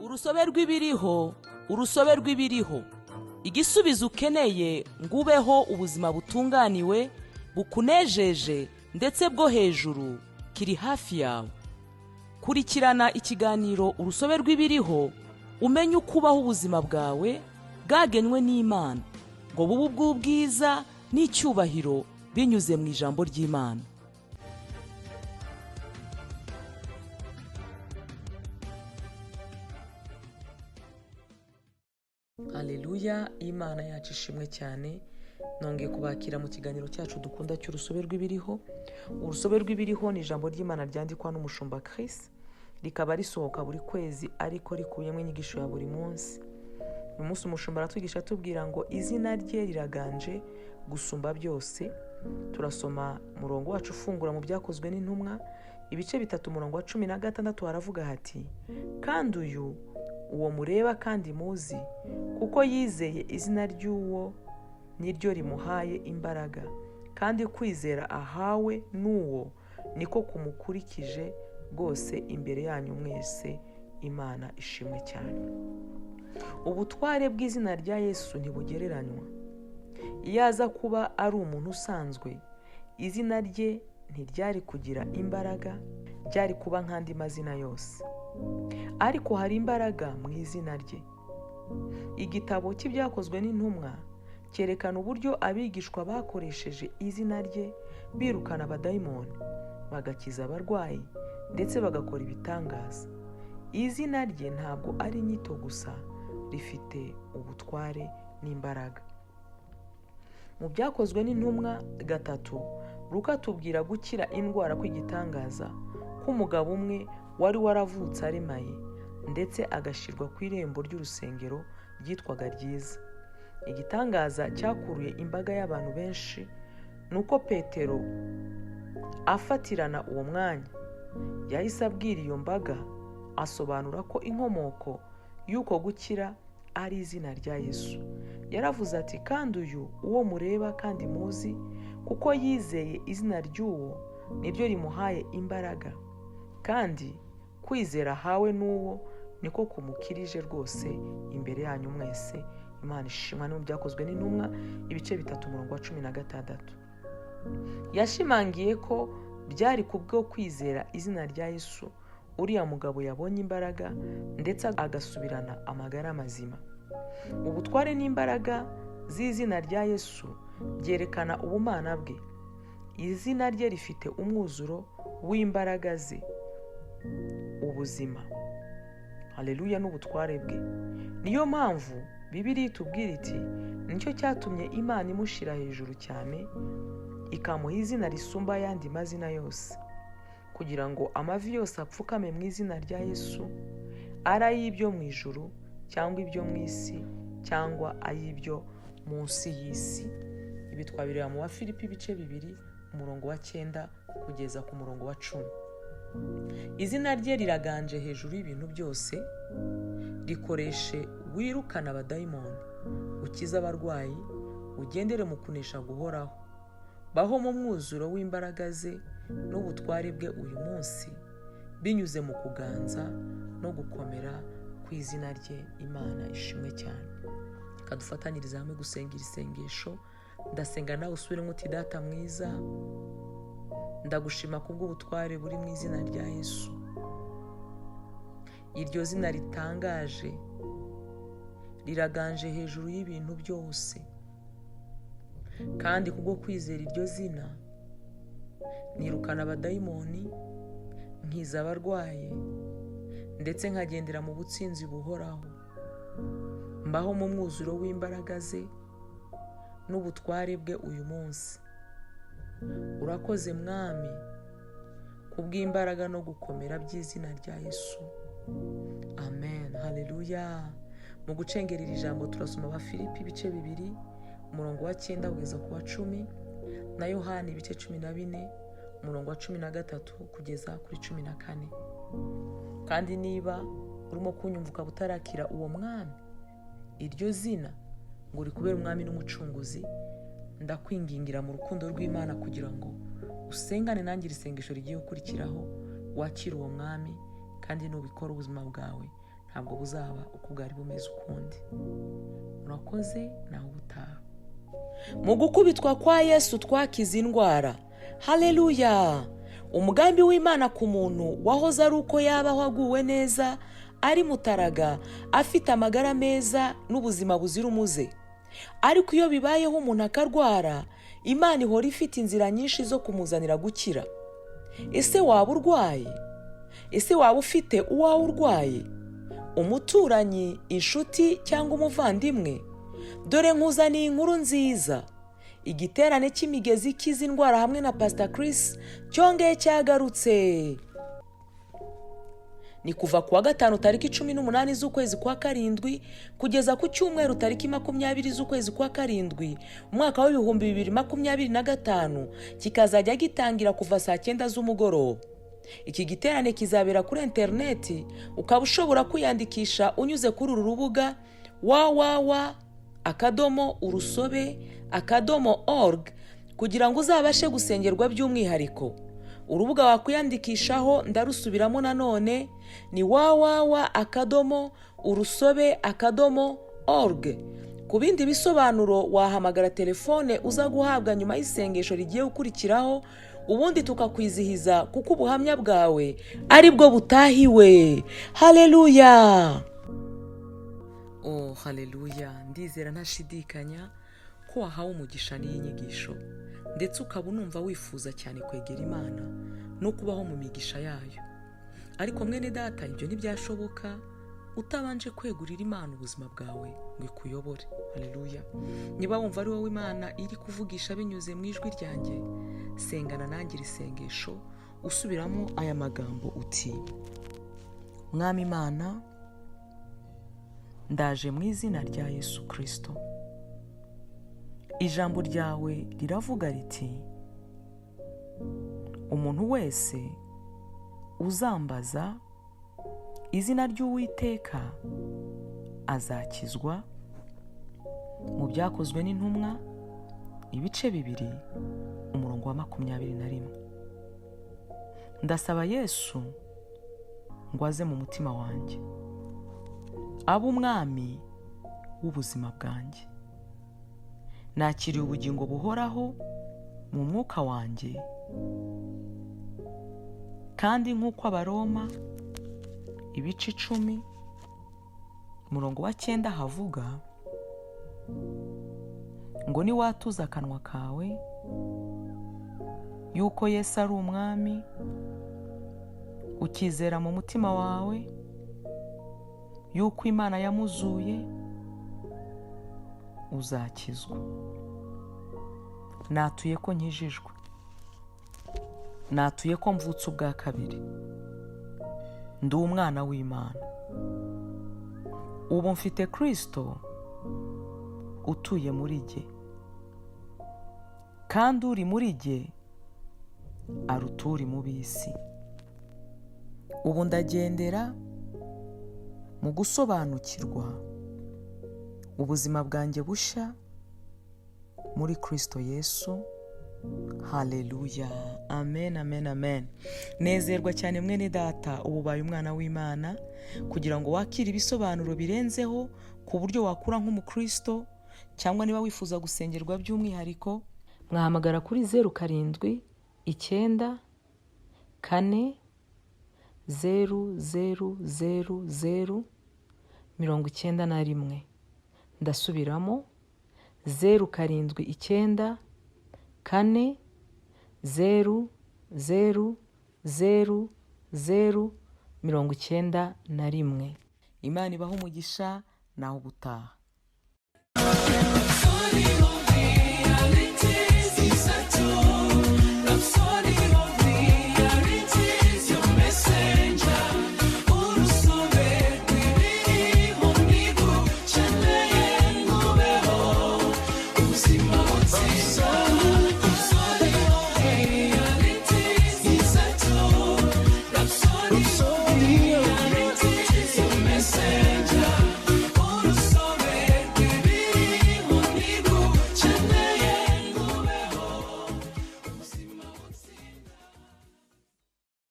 urusobe rw'ibiriho, urusobe rw'ibiriho. Igisubizo ukeneye ngo ubeho ubuzima butunganiwe, bukunejeje ndetse bwo hejuru kiri hafi yawe. Kurikirana ikiganiro urusobe rw'ibiriho, umenye uko ubaho ubuzima bwawe bwagenwe n'Imana ngo bube ubw'ubwiza n'icyubahiro binyuze mu ijambo ry'Imana. Haleluya, Imana yacu ishimwe cyane. Nongeye kubakira mu kiganiro cyacu dukunda cy'urusobe rw'ibiriho. Urusobe rw'ibiriho ni ijambo ry'Imana ryandikwa n'umushumba Chris, rikaba risohoka buri kwezi ariko rikubiyemo inyigisho ya buri munsi. Uyu munsi umushumba aratwigisha atubwira ngo izina rye riraganje gusumba byose. Turasoma umurongo wacu ufungura mu byakozwe n'intumwa ibice 3 umurongo wa 16 haravuga hati: kandi uwo mureba kandi muzi, kuko yizeye izina ry'uwo niryo rimuhaye imbaraga, kandi kwizera ahawe n'uwo niko kumukurikije rwose imbere yanyu mwese. Imana ishimwe cyane. Ubutware bw'izina rya Yesu ntibugereranywa. Iyo aza kuba ari umuntu usanzwe, izina rye ntiryari kugira imbaraga, ryari kuba nk'andi mazina yose. Ariko hari imbaraga mu izina rye. Igitabo cy'ibyakozwe n'intumwa cyerekana uburyo abigishwa bakoresheje izina rye birukana abadayimoni, bagakiza abarwayi ndetse bagakora ibitangaza. Izina rye ntabwo ari inyito gusa, rifite ubutware n'imbaraga. Mu byakozwe n'intumwa 3, Luka atubwira gukira indwara kw'igitangaza k'umugabo umwe wari waravutse aremaye ndetse agashyirwa ku irembo ry'urusengero ryitwaga Ryiza. Igitangaza cyakuruye imbaga y'abantu benshi, nuko Petero afatirana uwo mwanya yahise abwira iyo mbaga, asobanura ko inkomoko y'uko gukira ari izina rya Yesu. Yaravuze ati: kandi uwo mureba kandi muzi, kuko yizeye izina ry'uwo niryo rimuhaye imbaraga, kandi kwizera ahawe n'uwo niko kumukirije rwose imbere yanyu mwese. Imana ishimwe. Mu byakozwe n'intumwa ibice 3 umurongo wa 16. Yashimangiye ko byari kubwo kwizera izina rya Yesu uriya mugabo yabonye imbaraga ndetse agasubirana amagara mazima. Ubutware n'imbaraga z'izina rya Yesu byerekana ubumana bwe. Izina rye rifite umwuzuro w'imbaraga ze, ubuzima, haleluya, n'ubutware bwe. Niyo mpamvu Bibiliya itubwira iti nicyo cyatumye Imana imushyira hejuru cyane, ikamuha izina risumba ayandi mazina yose, kugira ngo amavi yose apfukame mu izina rya Yesu, ari ay'ibyo mu ijuru cyangwa ibyo mu isi cyangwa ay'ibyo munsi y'isi. Ibi twabireba mu Bafilipi ibice 2 umurongo wa 9 kugeza ku murongo wa 10. Izina rye riraganje hejuru y'ibintu byose. Rikoreshe wirukana abadayimoni, ukiza abarwayi, ugendere mu kunesha guhoraho. Baho mu mwuzuro w'imbaraga ze n'ubutware bwe uyu munsi, binyuze mu kuganza no gukomera ku izina rye. Imana ishimwe cyane. Kadufatanyiriza hamwe gusenga iri sengesho. Ndasenga nawe usubiremo uti: Data mwiza, ndagushima kubw'ubutware buri mu izina rya Yesu. Iryo zina ritangaje, riraganje hejuru y'ibintu byose, kandi kubwo kwizera iryo zina nirukana abadayimoni, nkiza abarwaye ndetse nkagendera mu butsinzi buhoraho. Mbaho mu mwuzuro w'imbaraga ze n'ubutware bwe uyu munsi. Urakoze Mwami kubw'imbaraga no gukomera by'izina rya Yesu. Amen. Haleluya. Mu gucengera iri jambo turasoma Abafilipi ibice 2 umurongo wa 9 kugeza ku wa 10, na Yohana ibice 14 umurongo wa 13 kugeza kuri 14. Kandi niba urimo kunyumvuka butarakira uwo mwami, iryo zina ngo rikubere umwami n'umucunguzi, ndakwingingira mu rukundo rw'Imana kugira ngo usengane nanjye isengesho rigiye gukurikiraho, wakira uwo mwami, kandi nubikora ubuzima bwawe ntabwo buzaba uko bwari bumeze ukundi. Murakoze, nawe ubutaha. Mu gukubitwa kwa Yesu twakize indwara. Haleluya! Umugambi w'Imana ku muntu wahoze ari uko yabaho aguwe neza, ari mutaraga, afite amagara meza n'ubuzima buzira umuze. Ariko iyo bibayeho umuntu akarwara, Imana ihora ifite inzira nyinshi zo kumuzanira gukira. Ese waba urwaye? Ese waba ufite uwawe urwaye? Umuturanyi, inshuti cyangwa umuvandimwe? Dore nkuzaniye inkuru nziza. Igiterane cy'imigezi ikiza indwara hamwe na Pastor Chris cyongeye cyagarutse. Ni kuva kuwa gatanu tariki 18 z'ukwezi kwa karindwi kugeza ku cyumweru tariki 20 z'ukwezi kwa karindwi umwaka wa 2025, kikazajya gitangira kuva saa 9 z'umugoroba. Iki giterane kizabera kuri interineti, ukaba ushobora kwiyandikisha unyuze kuri uru rubuga www.urusobe.org kugira ngo uzabashe gusengerwa by'umwihariko. Urubuga wakwiyandikishaho ndarusubiramo nanone ni www.urusobe.org. Ku bindi bisobanuro wahamagara telefone uza guhabwa nyuma y'isengesho rigiye gukurikiraho, ubundi tukakwizihiza kuko ubuhamya bwawe ari bwo butahiwe. Haleluya! Oh, haleluya! Ndizera ntashidikanya ko wahawe umugisha n'iyi nyigisho, ndetse ukaba unumva wifuza cyane kwegera Imana no kubaho mu migisha yayo. Ariko mwene data, ibyo ntibyashoboka utabanje kwegurira Imana ubuzima bwawe ngo ikuyobore. Haleluya! Niba wumva ari wowe Imana iri kuvugisha binyuze mu ijwi ryanjye, sengana nanjye iri sengesho usubiramo aya magambo uti: Mwami Imana, ndaje mu izina rya Yesu Kristo. Ijambo ryawe riravuga riti, umuntu wese uzambaza izina ry'Uwiteka azakizwa. Mu Byakozwe n'Intumwa ibice 2 umurongo wa 21. Ndasaba Yesu ngo aze mu mutima wanjye, abe umwami w'ubuzima bwanjye. Nakiriye ubugingo buhoraho mu mwuka wanjye, kandi nk'uko Abaroma ibice 10 umurongo wa 9 havuga ngo niwatuza akanwa kawe yuko Yesu ari umwami, ukizera mu mutima wawe yuko Imana yamuzuye, uzakizwa. Natuye ko nkijijwe, natuye ko mvutse ubwa kabiri, ndi umwana w'Imana. Ubu mfite Kristo utuye muri jye, kandi uri muri jye aruta uri mu b'isi. Ubu ndagendera mu gusobanukirwa ubuzima bwanjye bushya muri Kristo Yesu. Haleluya! Amen, amen, amen. Nezerwa cyane mwene data, ubu ubaye umwana w'Imana. Kugira ngo wakire ibisobanuro birenzeho ku buryo wakura nk'umukristo, cyangwa niba wifuza gusengerwa by'umwihariko, mwahamagara kuri 07 9 4 000 91. Ndasubiramo 07 9 4 000 91. Imana ibaho umugisha, nawe ubutaha.